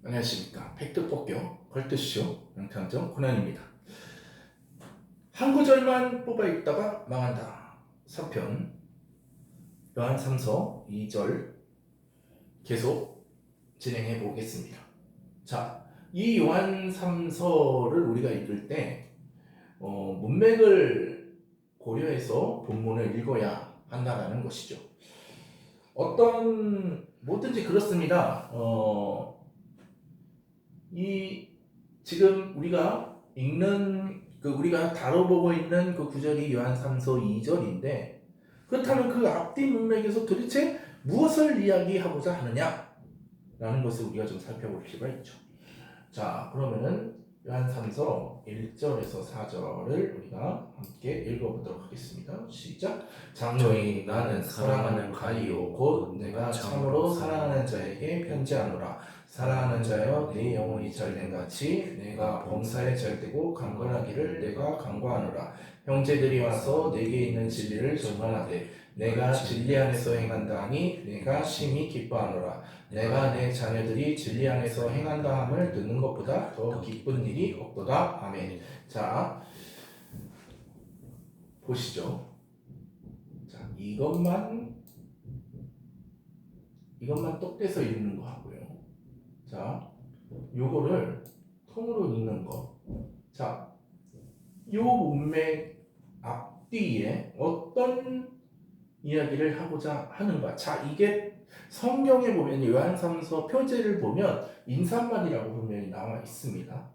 안녕하십니까. 팩트폭격 걸트쇼 명탐정 코난입니다. 한 구절만 뽑아 읽다가 망한다. 3편 요한 3서 2절 계속 진행해 보겠습니다. 자, 이 요한 3서를 우리가 읽을 때 문맥을 고려해서 본문을 읽어야 한다라는 것이죠. 뭐든지 그렇습니다. 이 지금 우리가 읽는 우리가 다뤄보고 있는 그 구절이 요한 3서 2절인데, 그렇다면 그 앞뒤 문맥에서 도대체 무엇을 이야기하고자 하느냐라는 것을 우리가 좀 살펴볼 필요가 있죠. 자, 그러면은 요한 3서 1절에서 4절을 우리가 함께 읽어보도록 하겠습니다. 시작. 장로인 나는 사랑하는 가이오 곧 내가 참으로 사랑하는 자에게 편지하노라. 사랑하는 자여 네 영혼이 잘된 같이 내가 범사에 잘되고 강건하기를 내가 간구하노라. 형제들이 와서 내게 있는 진리를 전하되 내가 진리 안에서 행한다 하니 내가 심히 기뻐하노라. 내가 내 자녀들이 진리 안에서 행한다 함을 듣는 것보다 더 기쁜 일이 없도다. 아멘. 자, 보시죠. 자, 이것만 똑대서 읽는 거 하고요. 자, 요거를 통으로 읽는 거. 자, 요 문맥 앞뒤에 어떤 이야기를 하고자 하는가. 자, 이게 성경에 보면 요한 3서 표제를 보면 인사말이라고 분명히 나와 있습니다.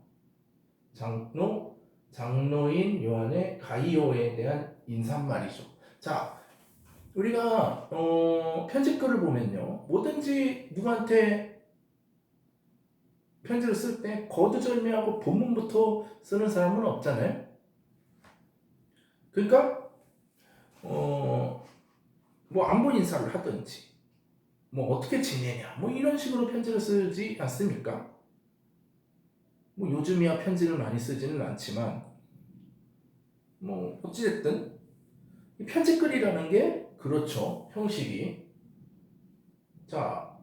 장로인 요한의 가이오에 대한 인사말이죠. 자, 우리가 편집글을 보면요, 뭐든지 누구한테 편지를 쓸 때 거두절미하고 본문부터 쓰는 사람은 없잖아요. 그러니까 뭐 안부 인사를 하든지 뭐 어떻게 지내냐 뭐 이런 식으로 편지를 쓰지 않습니까? 뭐 요즘이야 편지를 많이 쓰지는 않지만 뭐 어찌됐든 이 편지글이라는 게 그렇죠, 형식이. 자,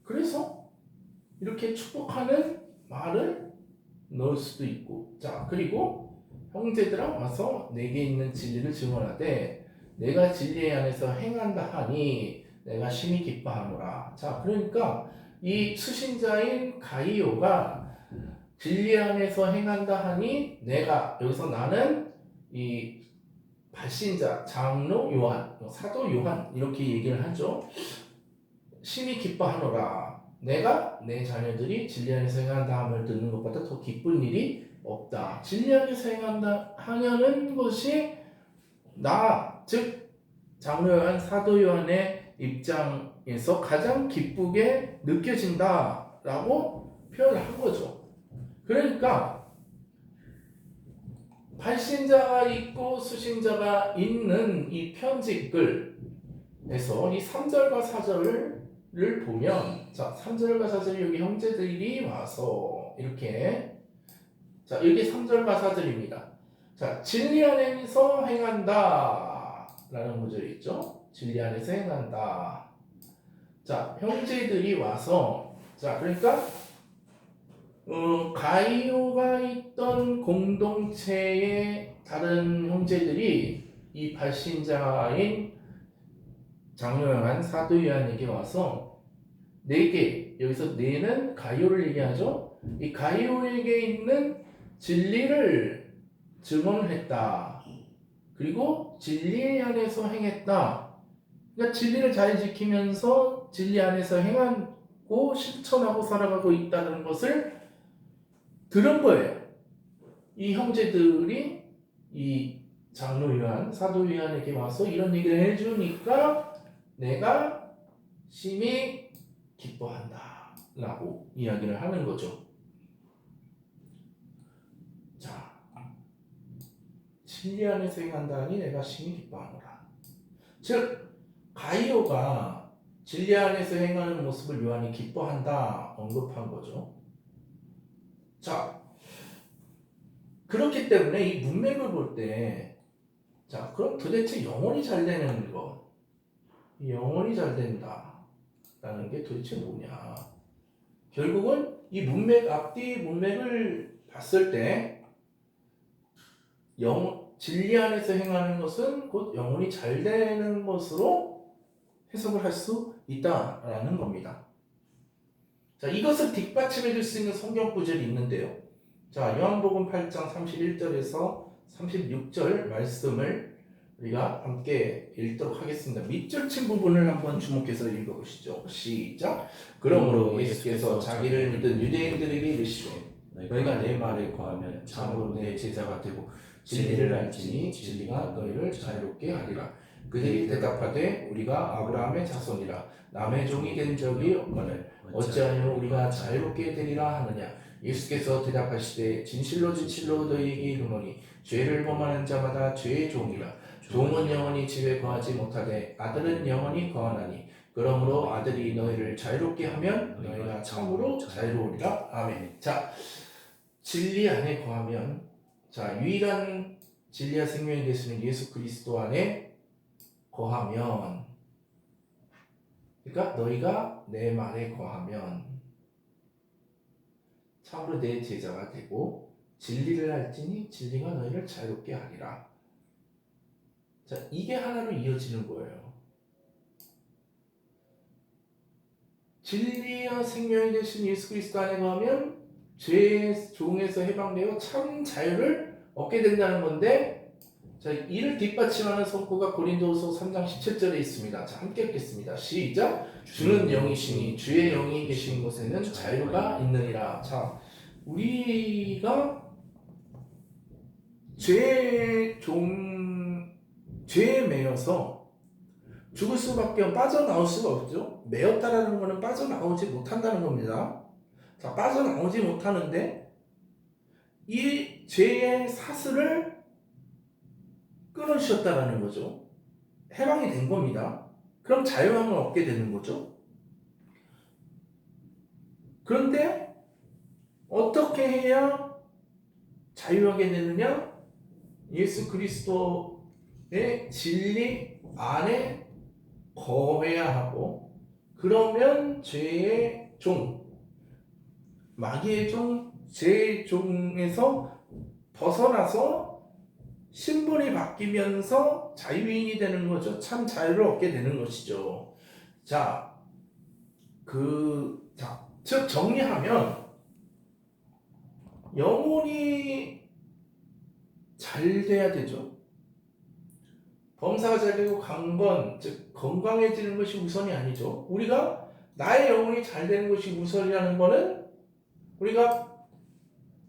그래서 이렇게 축복하는 말을 넣을 수도 있고, 자, 그리고 형제들아 와서 내게 있는 진리를 증언하되 내가 진리 안에서 행한다 하니 내가 심히 기뻐하노라. 자, 그러니까 이 수신자인 가이오가 진리 안에서 행한다 하니 내가, 여기서 나는 이 발신자 장로 요한, 사도 요한 이렇게 얘기를 하죠. 심히 기뻐하노라. 내가 내 자녀들이 진리 안에서 행한다 함을 듣는 것보다 더 기쁜 일이 없다. 진리 안에서 행한다 하냐는 것이 즉 장로 요한, 사도 요한의 입장에서 가장 기쁘게 느껴진다라고 표현을 한 거죠. 그러니까 발신자가 있고 수신자가 있는 이 편지글에서 이 3절과 4절을 보면, 자, 3절과 4절이 여기 형제들이 와서 이렇게, 자, 여기 3절과 4절입니다. 자, 진리 안에서 행한다 라는 구절이 있죠. 진리 안에서 행한다. 자, 형제들이 와서, 자, 그러니까 가이오가 있던 공동체의 다른 형제들이 이 발신자인 장로 요한, 사도 요한에게 와서 내게, 여기서 내는 가이오를 얘기하죠. 이 가이오에게 있는 진리를 증언했다. 그리고 진리 안에서 행했다. 그러니까 진리를 잘 지키면서 진리 안에서 행하고 실천하고 살아가고 있다는 것을 들은 거예요. 이 형제들이 이 장로 요한, 사도 요한에게 와서 이런 얘기를 해주니까 내가 심히 기뻐한다 라고 이야기를 하는 거죠. 자, 진리 안에서 행한다니 내가 심히 기뻐하노라. 즉, 가이오가 진리 안에서 행하는 모습을 요한이 기뻐한다 언급한 거죠. 자, 그렇기 때문에 이 문맥을 볼 때, 자, 그럼 도대체 영혼이 잘 되는 영혼이 잘 된다 라는 게 도대체 뭐냐. 결국은 이 문맥 앞뒤 문맥을 봤을 때 진리 안에서 행하는 것은 곧 영혼이 잘 되는 것으로 해석을 할 수 있다라는 겁니다. 자, 이것을 뒷받침해 줄 수 있는 성경 구절이 있는데요. 자, 요한복음 8장 31절에서 36절 말씀을 우리가 함께 읽도록 하겠습니다. 밑줄 친 부분을 한번 주목해서 읽어보시죠. 시작. 그러므로 예수께서 자기를 믿은 유대인들에게 이르시되 너희가 내 말에 거하면 참으로 내 제자가 되고 진리를 알지니 진리가 너희를 자유롭게 하리라. 그들이 대답하되 우리가 아브라함의 자손이라 남의 종이 된 적이 없거늘 어찌하여 우리가 자유롭게 되리라 하느냐. 예수께서 대답하시되 진실로 진실로 너희에게 이르노니 죄를 범하는 자마다 죄의 종이라. 종은 영원히 집에 거하지 못하되 아들은 영원히 거하나니 그러므로 아들이 너희를 자유롭게 하면 너희가 참으로 자유로우리라. 아멘. 자, 진리 안에 거하면, 자, 유일한 진리와 생명이 되시는 예수 그리스도 안에 거하면, 그러니까 너희가 내 말에 거하면 참으로 내 제자가 되고 진리를 알지니 진리가 너희를 자유롭게 하리라. 자, 이게 하나로 이어지는 거예요. 진리와 생명이 되신 예수 그리스도 안에 거하면 죄의 종에서 해방되어 참 자유를 얻게 된다는 건데, 자, 이를 뒷받침하는 성구가 고린도후서 3장 17절에 있습니다. 자, 함께 읽겠습니다. 시작. 주는 영이시니 주의 영이 계신 곳에는 자유가 있느니라. 자, 우리가 죄에 매여서 죽을 수밖에 빠져나올 수가 없죠. 매였다라는 것은 빠져나오지 못한다는 겁니다. 자, 빠져나오지 못하는데 이 죄의 사슬을 끊으셨다라는 거죠. 해방이 된 겁니다. 그럼 자유함을 얻게 되는 거죠. 그런데 어떻게 해야 자유하게 되느냐? 예수 그리스도의 진리 안에 거해야 하고, 그러면 죄의 종, 마귀의 종, 죄의 종에서 벗어나서 신분이 바뀌면서 자유인이 되는 거죠. 참 자유를 얻게 되는 것이죠. 자, 즉 정리하면 영혼이 잘 돼야 되죠. 범사가 잘 되고 강건, 즉 건강해지는 것이 우선이 아니죠. 우리가 나의 영혼이 잘 되는 것이 우선이라는 것은 우리가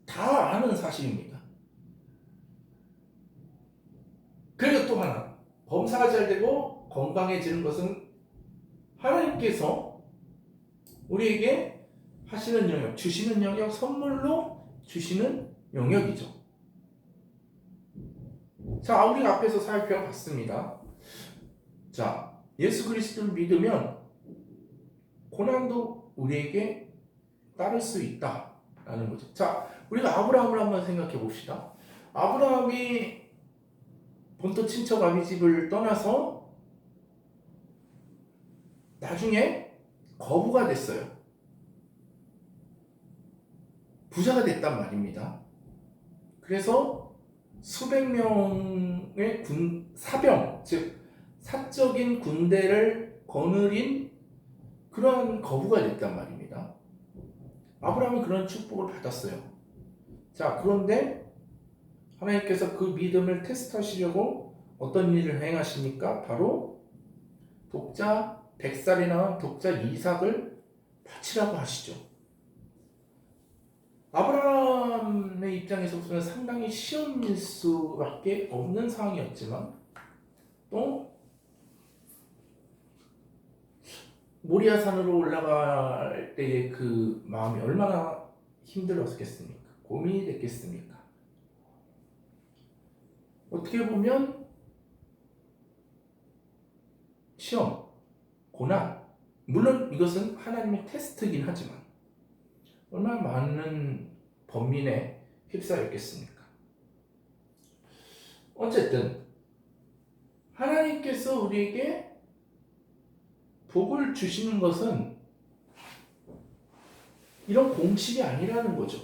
다 아는 사실입니다. 그리고 또 하나, 범사가 잘 되고 건강해지는 것은 하나님께서 우리에게 하시는 영역, 주시는 영역, 선물로 주시는 영역이죠. 자, 우리가 앞에서 살펴봤습니다. 자, 예수 그리스도를 믿으면 고난도 우리에게 따를 수 있다라는 거죠. 자, 우리가 아브라함을 한번 생각해 봅시다. 아브라함이 본토 친척 아비집을 떠나서 나중에 거부가 됐어요. 부자가 됐단 말입니다. 그래서 수백 명의 사병, 즉 사적인 군대를 거느린 그런 거부가 됐단 말입니다. 아브라함이 그런 축복을 받았어요. 자, 그런데 하나님께서 그 믿음을 테스트하시려고 어떤 일을 행하십니까? 바로 독자 100살이 낳은 독자 이삭을 바치라고 하시죠. 아브라함의 입장에서 보면 상당히 시험일 수밖에 없는 상황이었지만, 또 모리아산으로 올라갈 때의 그 마음이 얼마나 힘들었겠습니까? 고민이 됐겠습니까? 어떻게 보면 시험, 고난, 물론 이것은 하나님의 테스트이긴 하지만 얼마나 많은 번민에 휩싸였겠습니까? 어쨌든 하나님께서 우리에게 복을 주시는 것은 이런 공식이 아니라는 거죠.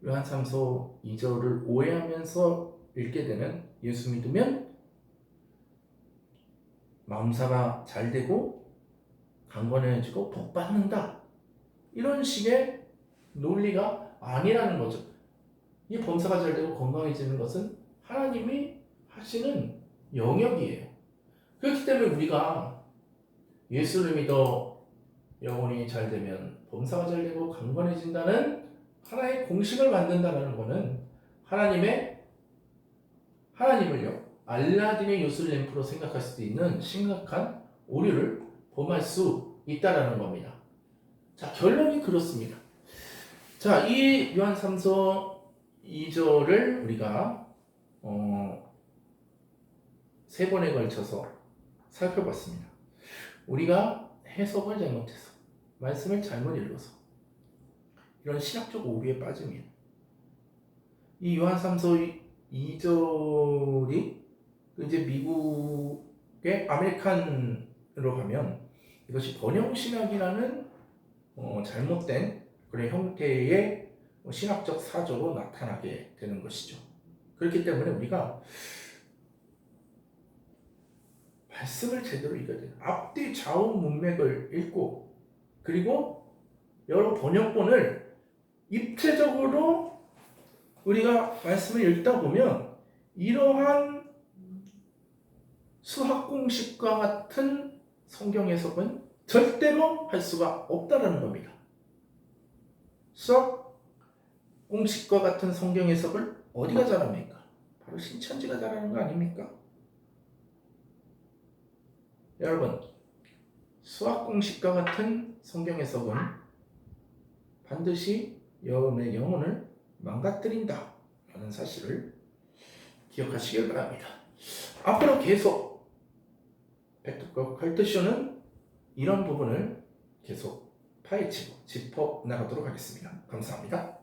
요한 3서 2절을 오해하면서 읽게 되는 예수 믿으면 마음사가 잘 되고 강건해지고 복 받는다. 이런 식의 논리가 아니라는 거죠. 이 범사가 잘 되고 건강해지는 것은 하나님이 하시는 영역이에요. 그렇기 때문에 우리가 예수를 믿어 영혼이 잘 되면 범사가 잘 되고 강건해진다는 하나의 공식을 만든다는 것은 하나님을요 알라딘의 요술 램프로 생각할 수도 있는 심각한 오류를 범할 수 있다라는 겁니다. 자, 결론이 그렇습니다. 자, 이 요한 3서 2절을 우리가 세 번에 걸쳐서 살펴봤습니다. 우리가 해석을 잘못해서 말씀을 잘못 읽어서 이런 신학적 오류에 빠지면 이 요한 3서 2절이 이제 미국의 아메리칸으로 가면 이것이 번영신학이라는 잘못된 그런 형태의 신학적 사조로 나타나게 되는 것이죠. 그렇기 때문에 우리가 말씀을 제대로 읽어야 돼요. 앞뒤 좌우 문맥을 읽고 그리고 여러 번역본을 입체적으로 우리가 말씀을 읽다 보면 이러한 수학 공식과 같은 성경 해석은 절대로 할 수가 없다라는 겁니다. 수학 공식과 같은 성경 해석을 어디가 잘합니까? 바로 신천지가 잘하는 거 아닙니까? 여러분, 수학 공식과 같은 성경 해석은 반드시 여러분의 영혼을 망가뜨린다 라는 사실을 기억하시길 바랍니다. 앞으로 계속 팩트과 컬트쇼는 이런 부분을 계속 파헤치고 짚어 나가도록 하겠습니다. 감사합니다.